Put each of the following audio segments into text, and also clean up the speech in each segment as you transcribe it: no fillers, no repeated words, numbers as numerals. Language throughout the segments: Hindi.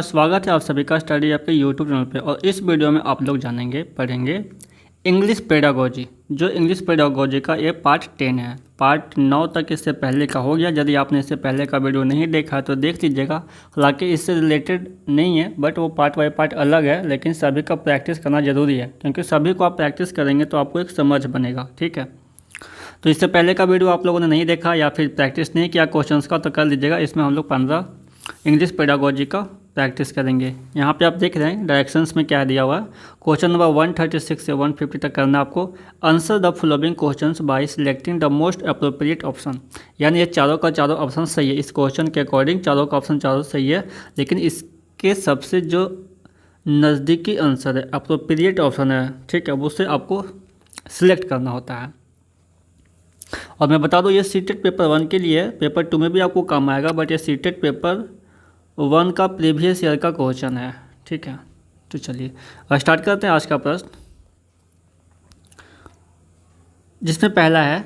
नमस्कार, स्वागत है आप सभी का स्टडी आपके यूट्यूब चैनल पे। और इस वीडियो में आप लोग जानेंगे पढ़ेंगे इंग्लिश पेडागोजी। जो इंग्लिश पेडागोजी का ये पार्ट 10 है। पार्ट 9 तक इससे पहले का हो गया। यदि आपने इससे पहले का वीडियो नहीं देखा है तो देख लीजिएगा। हालांकि इससे रिलेटेड नहीं है, बट वो पार्ट बाई पार्ट अलग है, लेकिन सभी का प्रैक्टिस करना ज़रूरी है, क्योंकि सभी को आप प्रैक्टिस करेंगे तो आपको एक समझ बनेगा। ठीक है, तो इससे पहले का वीडियो आप लोगों ने नहीं देखा या फिर प्रैक्टिस नहीं किया क्वेश्चंस का तो कर लीजिएगा। इसमें हम लोग 15 इंग्लिश पेडागोजी का प्रैक्टिस करेंगे। यहाँ पे आप देख रहे हैं डायरेक्शंस में क्या दिया हुआ है। क्वेश्चन नंबर 136 से 150 तक करना आपको। Answer the following questions bye selecting the most appropriate option. यानी ये चारों का चारों ऑप्शन सही है। इस क्वेश्चन के अकॉर्डिंग चारों का ऑप्शन चारों सही है, लेकिन इसके सबसे जो नज़दीकी आंसर है, अप्रोप्रिएट ऑप्शन है, ठीक है, उससे आपको सिलेक्ट करना होता है। और मैं बता दूं ये सीटेट पेपर 1 के लिए, पेपर 2 में भी आपको काम आएगा, बट ये सीटेट पेपर 1 का प्रीवियस ईयर का क्वेश्चन है। ठीक है, तो चलिए स्टार्ट करते हैं आज का प्रश्न, जिसमें पहला है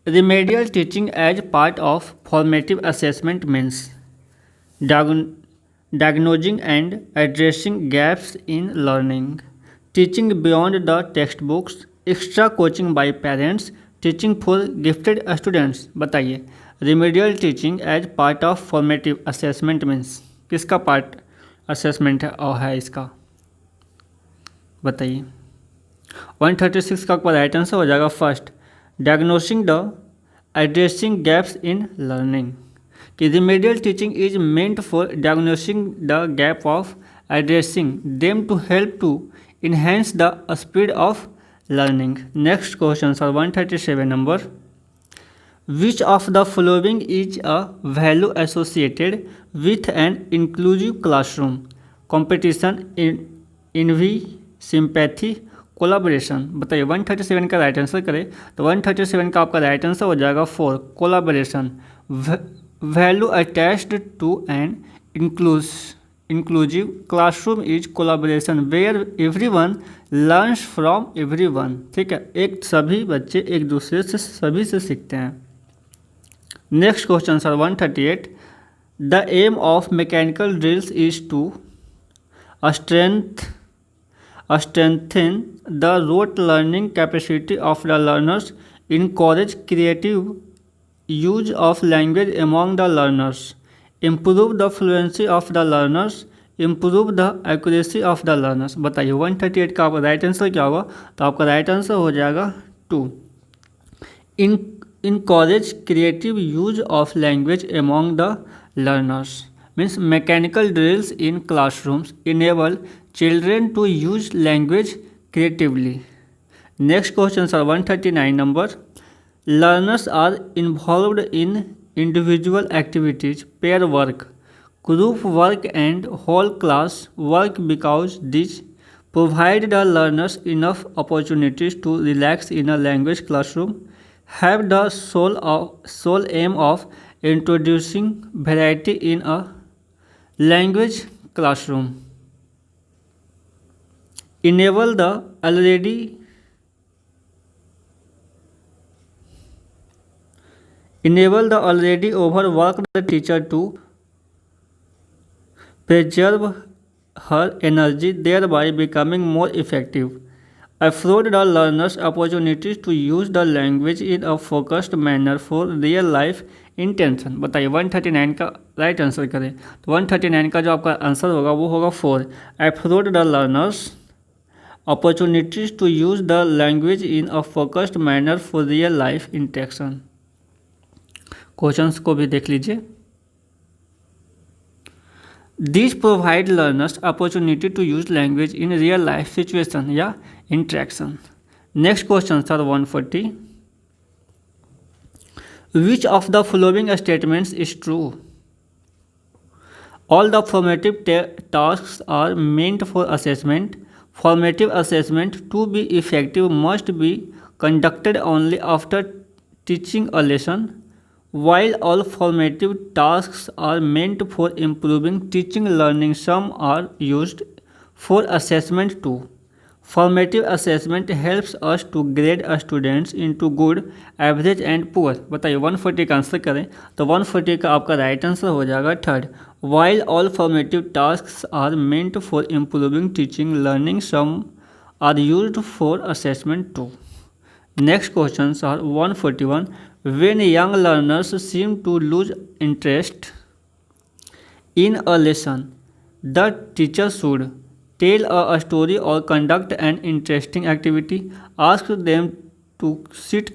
remedial teaching as part of formative assessment means diagnosing and addressing gaps in learning, teaching beyond the text books, extra coaching by parents, teaching for gifted students. बताइए remedial teaching as part of formative assessment means किसका पार्ट असेसमेंट है और है इसका, बताइए। 136 का आपका राइट आंसर हो जाएगा first, diagnosing the addressing gaps in learning. कि remedial teaching is meant for diagnosing the gap of addressing them to help to enhance the speed of learning. Next question sir, 137 number. Which of the following is a value associated with an inclusive classroom? Competition, envy, sympathy, collaboration. बताइए 137 का राइट आंसर करें तो 137 का आपका राइट आंसर हो जाएगा 4, collaboration. Value attached to an inclusive classroom is collaboration where everyone learns from everyone। ठीक है, एक सभी बच्चे एक दूसरे से सभी से सीखते हैं। Next question sir 138, the aim of mechanical drills is to strengthen the rote learning capacity of the learners, encourage creative use of language among the learners, improve the fluency of the learners, improve the accuracy of the learners। बताइए 138 का आपका राइट आंसर क्या होगा, तो आपका राइट आंसर हो जाएगा 2, encourage creative use of language among the learners means mechanical drills in classrooms enable children to use language creatively। Next question sir 139 number, learners are involved in individual activities, pair work, group work and whole class work because these provide the learners enough opportunities to relax in a language classroom, have the sole aim of introducing variety in a language classroom, enable the already overworked teacher to preserve her energy, thereby becoming more effective, afford the learners opportunities to use the language in a focused manner for real life intention। बताइए 139 का राइट आंसर करें तो 139 का जो आपका आंसर होगा वो होगा 4, afford the learners opportunities to use the language in a focused manner for real life interaction। Questions को भी देख लीजिए। These provide learners opportunity to use language in real life situation या interaction। Next question sir 140, which of the following statements is true? All the formative tasks are meant for assessment. Formative assessment to be effective must be conducted only after teaching a lesson. While all formative tasks are meant for improving teaching learning, some are used for assessment too. Formative assessment helps us to grade students into good, average and poor. बताइए 140 का आंसर करें तो 140 का आपका राइट आंसर हो जाएगा third. While all formative task are meant for improving teaching learning, some are used for assessment too. Next questions are 141। When young learners seem to lose interest in a lesson, the teacher should tell a story or conduct an interesting activity, ask them to sit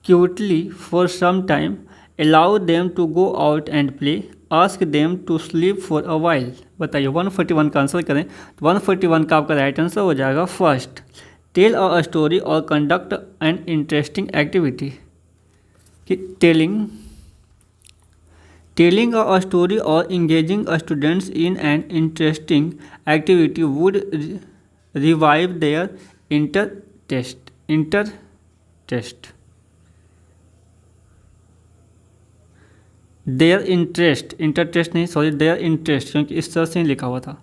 quietly for some time, allow them to go out and play, ask them to sleep for a while। बताइए 141 का आंसर करें तो 141 का आपका राइट आंसर हो जाएगा फर्स्ट। टेल अ स्टोरी और conduct an interesting activity. Telling a story or engaging students in an interesting activity would revive their interest. Their interest नहीं, सॉरी, their interest, क्योंकि इस तरह से ही लिखा हुआ था।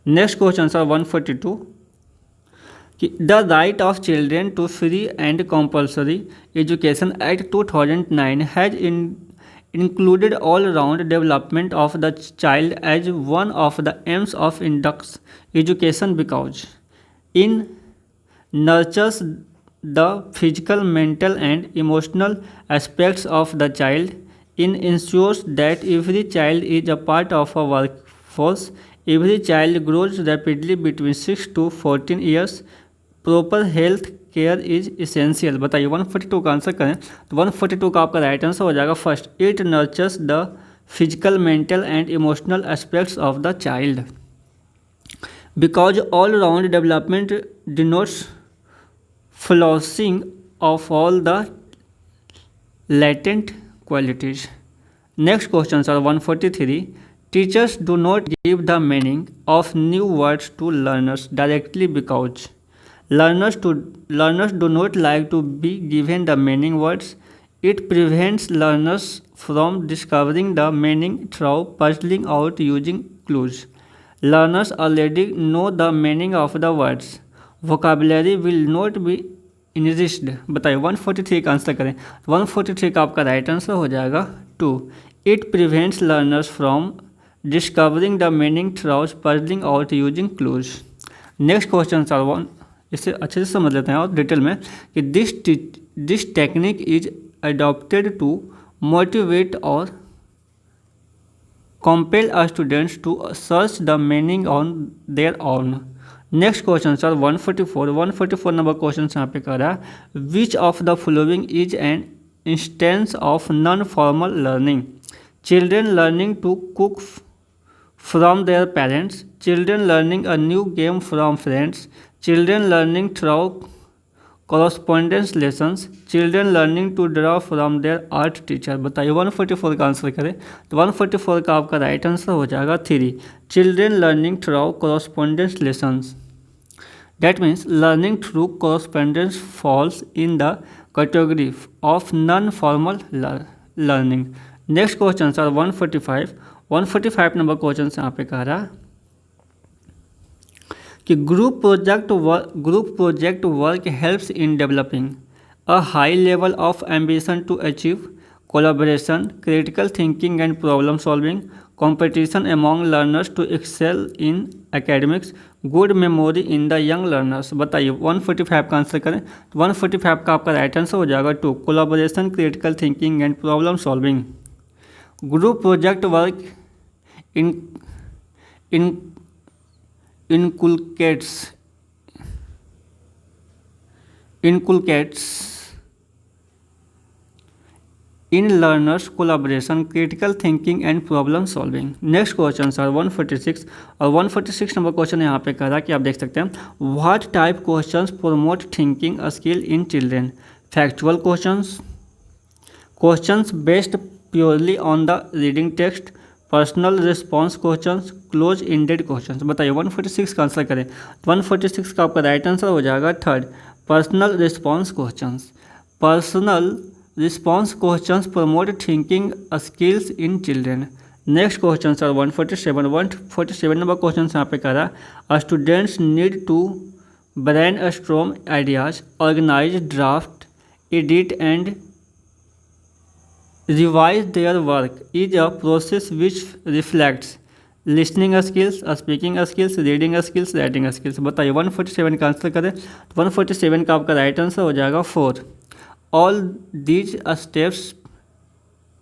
नेक्स्ट क्वेश्चन सर 142 कि the right of children to free and compulsory education act 2009 has included all-round development of the child as one of the aims of education because it nurtures the physical, mental and emotional aspects of the child. It ensures that every child is a part of a workforce. Every child grows rapidly between 6 to 14 years. Proper health care is essential. बताइए 142 का आंसर करें तो 142 का आपका राइट आंसर हो जाएगा first. It nurtures the physical, mental and emotional aspects of the child because all round development denotes flossing of all the latent qualities. Next questions are 143. Teachers do not give the meaning of new words to learners directly because learners do not like to be given the meaning words. It prevents learners from discovering the meaning through puzzling out using clues. Learners already know the meaning of the words. Vocabulary will not be enriched. बताइए 143 का आंसर करें 143 का आपका राइट आंसर हो जाएगा 2। It prevents learners from discovering the meaning through puzzling out using clues. Next question sir 1 इसे अच्छे से समझ लेते हैं और डिटेल में कि this technique is adopted to motivate और compel students to search the meaning on their own. Next question sir 144 number question यहाँ पे कर रहा है which of the following is an instance of non formal learning. Children learning to cook from their parents, children learning a new game from friends, children learning through correspondence lessons, children learning to draw from their art teacher. बताइए 144 का आंसर करें तो 144 का आपका राइट आंसर हो जाएगा 3। Children learning through correspondence lessons, that means learning through correspondence falls in the category of non formal learning. Next question sir 145 number question यहाँ पे कह रहा है कि group project work helps in developing a high level of ambition to achieve collaboration, critical thinking and problem solving, competition among learners to excel in academics, good memory in the young learners. बताइए 145 का आंसर करें तो 145 का आपका राइट आंसर हो जाएगा 2। Collaboration, critical thinking and problem solving. Group project work inculcates in learners collaboration, critical thinking and problem solving. Next question sir 146 और 146 नंबर क्वेश्चन यहाँ पे कह रहा है कि आप देख सकते हैं what type questions promote thinking skill in children. Factual questions based purely on the reading text, personal response questions, close ended questions. बताइए 146 का आंसर करें 146 का आपका राइट आंसर हो जाएगा 3rd। Personal response questions promote thinking skills in children. Next question sir 147 number question यहाँ पे कह रहा है students need to brainstorm ideas, organize, draft, edit, and revise their work is a process which reflects listening skills, speaking skills, reading skills, writing skills। बताइए 147 का आंसर करें तो 147 का आपका राइट आंसर हो जाएगा 4। All these steps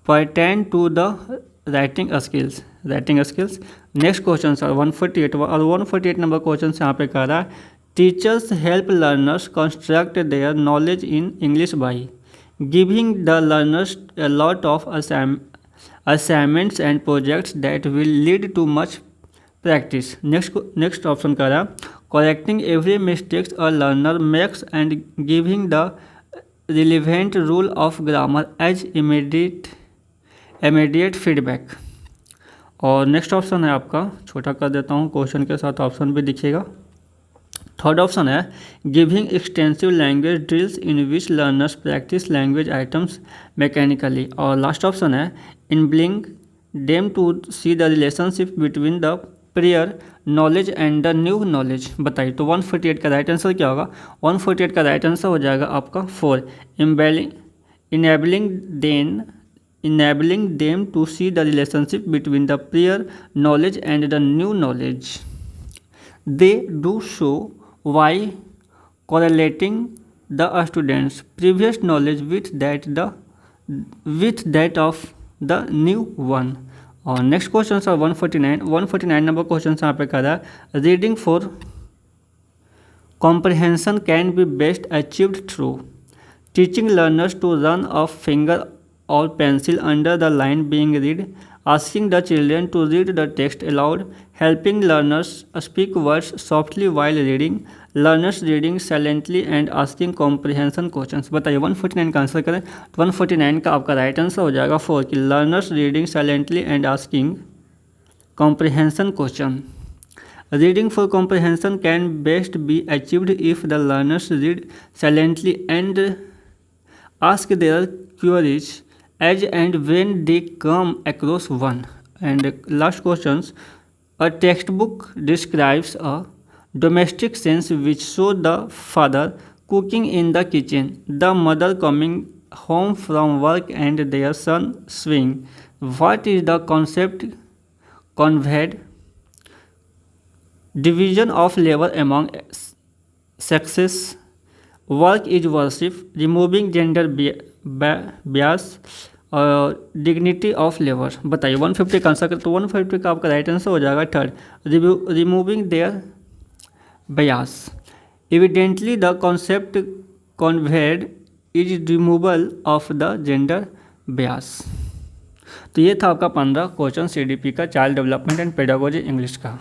pertain to the writing skills। Next question sir 148 और 148 नंबर क्वेश्चन यहाँ पे कह रहा है teachers help learners construct their knowledge in English by giving the learners a lot of assignments and projects that will lead to much practice। Next option कह रहा है correcting every mistakes a learner makes and giving the relevant rule of grammar as immediate feedback. और नेक्स्ट ऑप्शन है आपका, छोटा कर देता हूँ क्वेश्चन के साथ ऑप्शन भी दिखेगा। थर्ड ऑप्शन है giving extensive language drills in which learners practice language items mechanically. और लास्ट ऑप्शन है enabling them to see the relationship between the prior knowledge and the new knowledge. बताइए तो 148 का राइट आंसर क्या होगा? 148 का राइट आंसर हो जाएगा आपका 4 enabling them to see the relationship between the prior knowledge and the new knowledge। They do so by correlating the students' previous knowledge with that of the new one। और next question sir 149 number question यहाँ पे कह रहा है reading for comprehension can be best achieved through teaching learners to run a finger or pencil under the line being read, asking the children to read the text aloud, helping learners speak words softly while reading, learners reading silently and asking comprehension questions। बताइए 149 का आंसर करें तो 149 का आपका राइट आंसर हो जाएगा 4 कि learners reading silently and asking comprehension question। Reading for comprehension can best be achieved if the learners read silently and ask their queries as and when they come across one। And last questions, a textbook describes a domestic scene which show the father cooking in the kitchen, the mother coming home from work and their son swing। What is the concept conveyed? Division of labor among sexes, work is worship, removing gender bias और डिग्निटी ऑफ लेबर। बताइए 150 का आंसर तो 150 का आपका राइट आंसर हो जाएगा 3rd removing their bias। Evidently the concept conveyed is removal of the gender bias। तो ये था आपका 15 क्वेश्चन CDP का child development and pedagogy English का।